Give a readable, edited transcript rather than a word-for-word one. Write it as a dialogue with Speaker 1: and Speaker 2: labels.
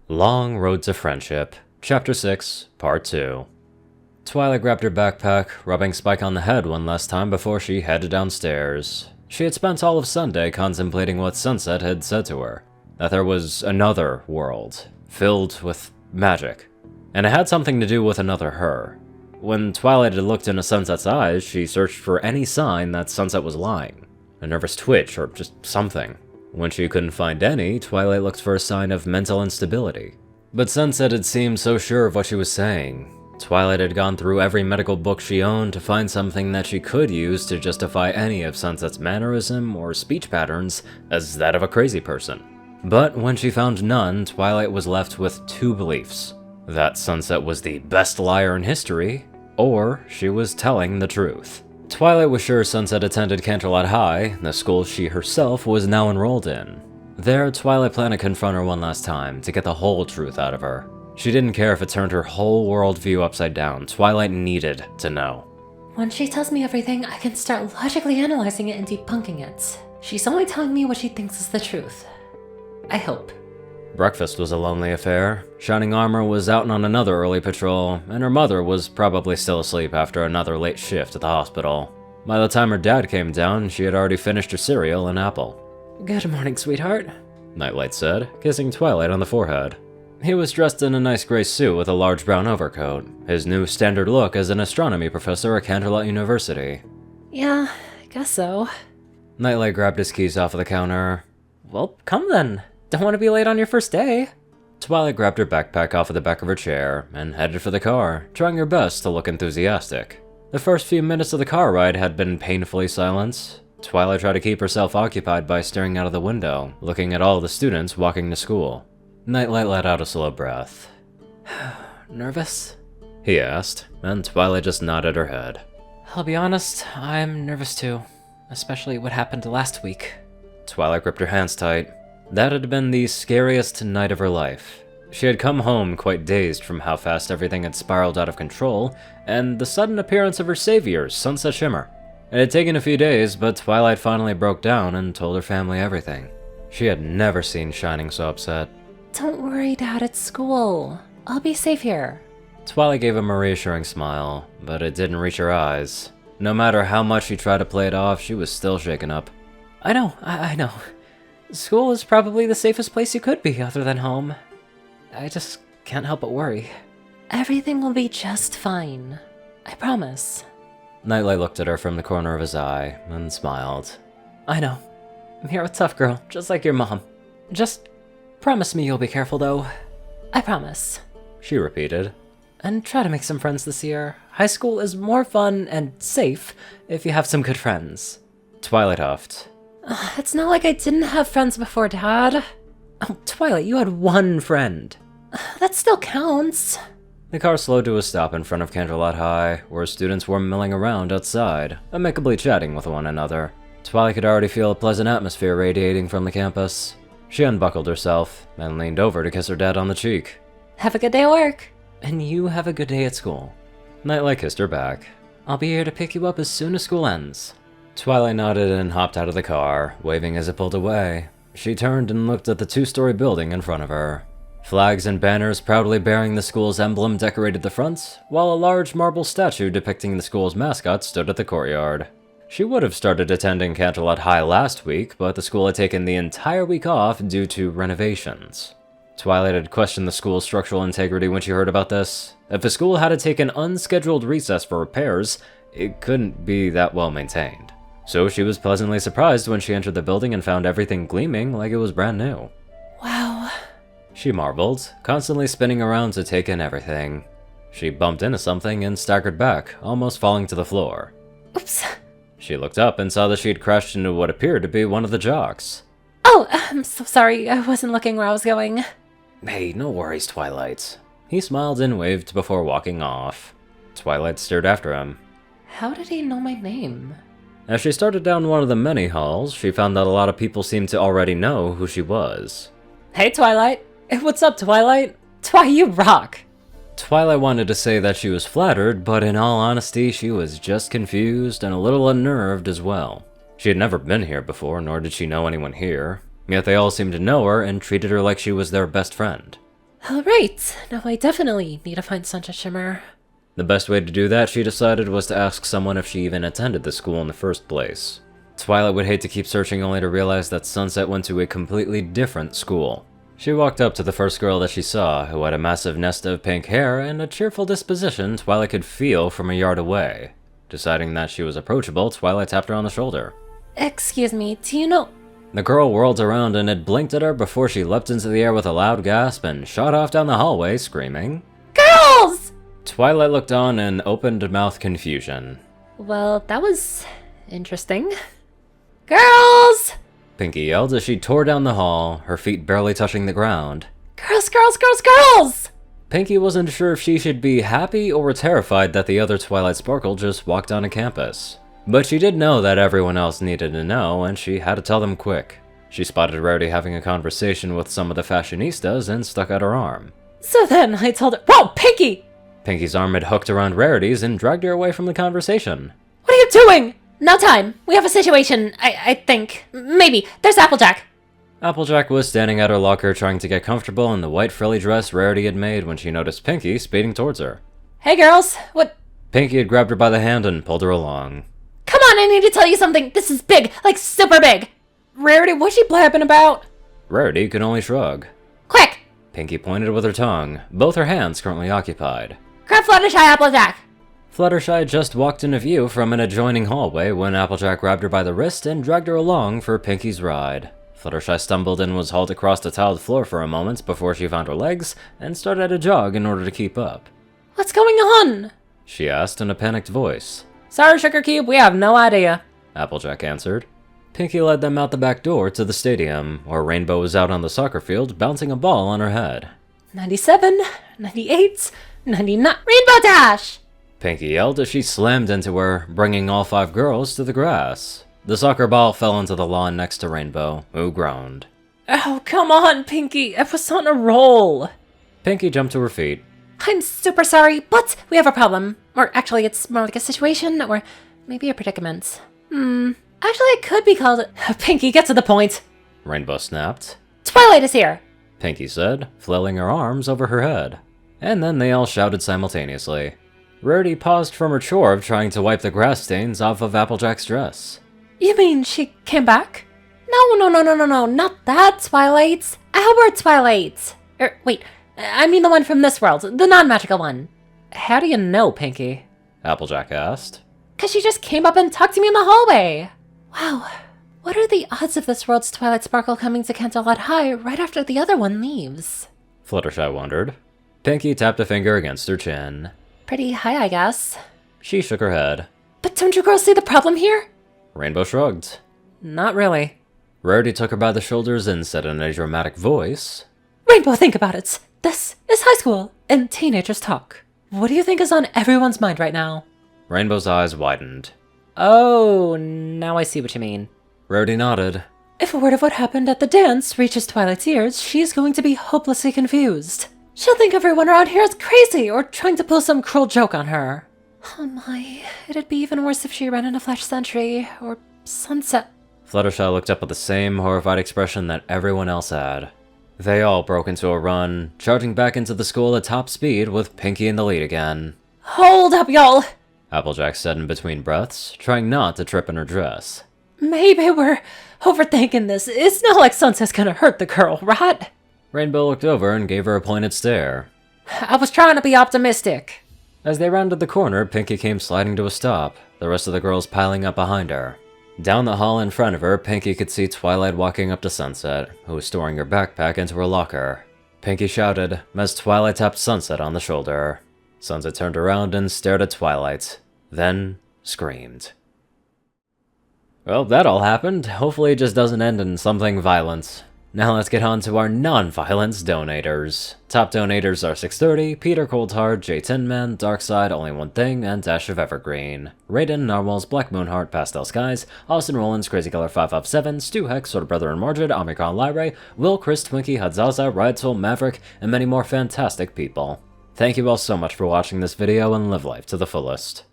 Speaker 1: Long Road to Friendship, Chapter 6, Part 2. Twilight grabbed her backpack, rubbing Spike on the head one last time before she headed downstairs. She had spent all of Sunday contemplating what Sunset had said to her, that there was another world, filled with magic, and it had something to do with another her. When Twilight had looked into Sunset's eyes, she searched for any sign that Sunset was lying, a nervous twitch or just something. When she couldn't find any, Twilight looked for a sign of mental instability. But Sunset had seemed so sure of what she was saying. Twilight had gone through every medical book she owned to find something that she could use to justify any of Sunset's mannerism or speech patterns as that of a crazy person. But when she found none, Twilight was left with two beliefs: that Sunset was the best liar in history, or she was telling the truth. Twilight was sure Sunset attended Canterlot High, the school she herself was now enrolled in. There, Twilight planned to confront her one last time, to get the whole truth out of her. She didn't care if it turned her whole worldview upside down. Twilight needed to know.
Speaker 2: When she tells me everything, I can start logically analyzing it and debunking it. She's only telling me what she thinks is the truth. I hope.
Speaker 1: Breakfast was a lonely affair. Shining Armor was out on another early patrol, and her mother was probably still asleep after another late shift at the hospital. By the time her dad came down, she had already finished her cereal and apple.
Speaker 2: Good morning, sweetheart,
Speaker 1: Nightlight said, kissing Twilight on the forehead. He was dressed in a nice gray suit with a large brown overcoat, his new standard look as an astronomy professor at Canterlot University.
Speaker 2: Yeah, I guess so.
Speaker 1: Nightlight grabbed his keys off of the counter.
Speaker 2: Well, come then. Don't want to be late on your first day.
Speaker 1: Twilight grabbed her backpack off of the back of her chair and headed for the car, trying her best to look enthusiastic. The first few minutes of the car ride had been painfully silent. Twilight tried to keep herself occupied by staring out of the window, looking at all the students walking to school. Nightlight let out a slow breath.
Speaker 2: Nervous?
Speaker 1: He asked, and Twilight just nodded her head.
Speaker 2: I'll be honest, I'm nervous too. Especially what happened last week.
Speaker 1: Twilight gripped her hands tight. That had been the scariest night of her life. She had come home quite dazed from how fast everything had spiraled out of control, and the sudden appearance of her savior, Sunset Shimmer. It had taken a few days, but Twilight finally broke down and told her family everything. She had never seen Shining so upset.
Speaker 2: Don't worry, Dad, it's school. I'll be safe here.
Speaker 1: Twilight gave him a reassuring smile, but it didn't reach her eyes. No matter how much she tried to play it off, she was still shaken up.
Speaker 2: I know. School is probably the safest place you could be other than home. I just can't help but worry. Everything will be just fine. I promise.
Speaker 1: Nightlight looked at her from the corner of his eye and smiled.
Speaker 2: I know. You're a tough girl, just like your mom. Just promise me you'll be careful, though. I promise.
Speaker 1: She repeated.
Speaker 2: And try to make some friends this year. High school is more fun and safe if you have some good friends.
Speaker 1: Twilight huffed.
Speaker 2: It's not like I didn't have friends before, Dad. Oh, Twilight, you had one friend. That still counts.
Speaker 1: The car slowed to a stop in front of Canterlot High, where students were milling around outside, amicably chatting with one another. Twilight could already feel a pleasant atmosphere radiating from the campus. She unbuckled herself and leaned over to kiss her dad on the cheek.
Speaker 2: Have a good day at work.
Speaker 1: And you have a good day at school. Nightlight kissed her back.
Speaker 2: I'll be here to pick you up as soon as school ends.
Speaker 1: Twilight nodded and hopped out of the car, waving as it pulled away. She turned and looked at the two-story building in front of her. Flags and banners proudly bearing the school's emblem decorated the front, while a large marble statue depicting the school's mascot stood at the courtyard. She would have started attending Canterlot High last week, but the school had taken the entire week off due to renovations. Twilight had questioned the school's structural integrity when she heard about this. If the school had to take an unscheduled recess for repairs, it couldn't be that well maintained. So she was pleasantly surprised when she entered the building and found everything gleaming like it was brand new.
Speaker 2: Wow.
Speaker 1: She marveled, constantly spinning around to take in everything. She bumped into something and staggered back, almost falling to the floor.
Speaker 2: Oops.
Speaker 1: She looked up and saw that she had crashed into what appeared to be one of the jocks.
Speaker 2: Oh, I'm so sorry. I wasn't looking where I was going.
Speaker 1: Hey, no worries, Twilight. He smiled and waved before walking off. Twilight stared after him.
Speaker 2: How did he know my name?
Speaker 1: As she started down one of the many halls, she found that a lot of people seemed to already know who she was.
Speaker 2: Hey, Twilight. What's up, Twilight? You rock.
Speaker 1: Twilight wanted to say that she was flattered, but in all honesty, she was just confused and a little unnerved as well. She had never been here before, nor did she know anyone here, yet they all seemed to know her and treated her like she was their best friend.
Speaker 2: Alright, now I definitely need to find Sunset Shimmer.
Speaker 1: The best way to do that, she decided, was to ask someone if she even attended the school in the first place. Twilight would hate to keep searching only to realize that Sunset went to a completely different school. She walked up to the first girl that she saw, who had a massive nest of pink hair and a cheerful disposition Twilight could feel from a yard away. Deciding that she was approachable, Twilight tapped her on the shoulder.
Speaker 2: Excuse me, do you know...
Speaker 1: The girl whirled around and had blinked at her before she leapt into the air with a loud gasp and shot off down the hallway, screaming,
Speaker 2: Girls!
Speaker 1: Twilight looked on in open-mouthed confusion.
Speaker 2: Well, that was... interesting. Girls!
Speaker 1: Pinky yelled as she tore down the hall, her feet barely touching the ground.
Speaker 2: Girls, girls, girls, girls!
Speaker 1: Pinky wasn't sure if she should be happy or terrified that the other Twilight Sparkle just walked onto campus. But she did know that everyone else needed to know, and she had to tell them quick. She spotted Rarity having a conversation with some of the fashionistas and stuck out her arm.
Speaker 2: So then I told her, whoa, Pinky!
Speaker 1: Pinky's arm had hooked around Rarity's and dragged her away from the conversation.
Speaker 2: What are you doing? No time. We have a situation, I think. Maybe. There's Applejack.
Speaker 1: Applejack was standing at her locker trying to get comfortable in the white frilly dress Rarity had made when she noticed Pinky speeding towards her.
Speaker 2: Hey girls, what?
Speaker 1: Pinky had grabbed her by the hand and pulled her along.
Speaker 2: Come on, I need to tell you something. This is big, like super big. Rarity, what's she blabbing about?
Speaker 1: Rarity could only shrug.
Speaker 2: Quick!
Speaker 1: Pinky pointed with her tongue, both her hands currently occupied.
Speaker 2: Grab Fluttershy, Applejack!
Speaker 1: Fluttershy just walked into view from an adjoining hallway when Applejack grabbed her by the wrist and dragged her along for Pinky's ride. Fluttershy stumbled and was hauled across the tiled floor for a moment before she found her legs and started to jog in order to keep up.
Speaker 2: What's going on?
Speaker 1: She asked in a panicked voice.
Speaker 2: Sorry, Sugar Cube, we have no idea.
Speaker 1: Applejack answered. Pinky led them out the back door to the stadium, where Rainbow was out on the soccer field bouncing a ball on her head.
Speaker 2: 97, 98, 99, Rainbow Dash!
Speaker 1: Pinky yelled as she slammed into her, bringing all 5 girls to the grass. The soccer ball fell into the lawn next to Rainbow, who groaned.
Speaker 2: Oh, come on, Pinky, I was on a roll.
Speaker 1: Pinky jumped to her feet.
Speaker 2: I'm super sorry, but we have a problem. Or actually, it's more like a situation, or maybe a predicament. Actually, it could be called... Pinky, get to the point.
Speaker 1: Rainbow snapped.
Speaker 2: Twilight is here.
Speaker 1: Pinky said, flailing her arms over her head. And then they all shouted simultaneously. Rarity paused from her chore of trying to wipe the grass stains off of Applejack's dress.
Speaker 2: You mean she came back? No, not that Twilight. Our Twilight. Wait, I mean the one from this world, the non-magical one. How do you know, Pinky?
Speaker 1: Applejack asked.
Speaker 2: 'Cause she just came up and talked to me in the hallway. Wow, what are the odds of this world's Twilight Sparkle coming to Canterlot High right after the other one leaves?
Speaker 1: Fluttershy wondered. Pinky tapped a finger against her chin.
Speaker 2: Pretty high, I guess.
Speaker 1: She shook her head.
Speaker 2: But don't you girls see the problem here?
Speaker 1: Rainbow shrugged.
Speaker 2: Not really.
Speaker 1: Rarity took her by the shoulders and said in a dramatic voice,
Speaker 2: Rainbow, think about it. This is high school, and teenagers talk. What do you think is on everyone's mind right now?
Speaker 1: Rainbow's eyes widened.
Speaker 2: Oh, now I see what you mean.
Speaker 1: Rarity nodded.
Speaker 2: If a word of what happened at the dance reaches Twilight's ears, she's going to be hopelessly confused. She'll think everyone around here is crazy or trying to pull some cruel joke on her. Oh my, it'd be even worse if she ran into Flash Sentry or Sunset.
Speaker 1: Fluttershy looked up with the same horrified expression that everyone else had. They all broke into a run, charging back into the school at top speed with Pinky in the lead again.
Speaker 2: Hold up, y'all!
Speaker 1: Applejack said in between breaths, trying not to trip in her dress.
Speaker 2: Maybe we're overthinking this. It's not like Sunset's gonna hurt the girl, right?
Speaker 1: Rainbow looked over and gave her a pointed stare.
Speaker 2: I was trying to be optimistic.
Speaker 1: As they rounded the corner, Pinky came sliding to a stop, the rest of the girls piling up behind her. Down the hall in front of her, Pinky could see Twilight walking up to Sunset, who was storing her backpack into her locker. Pinky shouted, as Twilight tapped Sunset on the shoulder. Sunset turned around and stared at Twilight, then screamed. Well, that all happened. Hopefully it just doesn't end in something violent. Now let's get on to our non-violence donators. Top donators are 630, Peter Coulthard, J Tinman, Darkside, Only One Thing, and Dash of Evergreen. Rayden, Narwhals, Blackmoonheart, Pastel Skies, Austin Rollins, Crazy Color 557, Stu Hex, Sort of Brother and Margid, Omicron Lyrae, Will, Chris, Twinkie, Hadzaza, rightful, Maverick, and many more fantastic people. Thank you all so much for watching this video and live life to the fullest.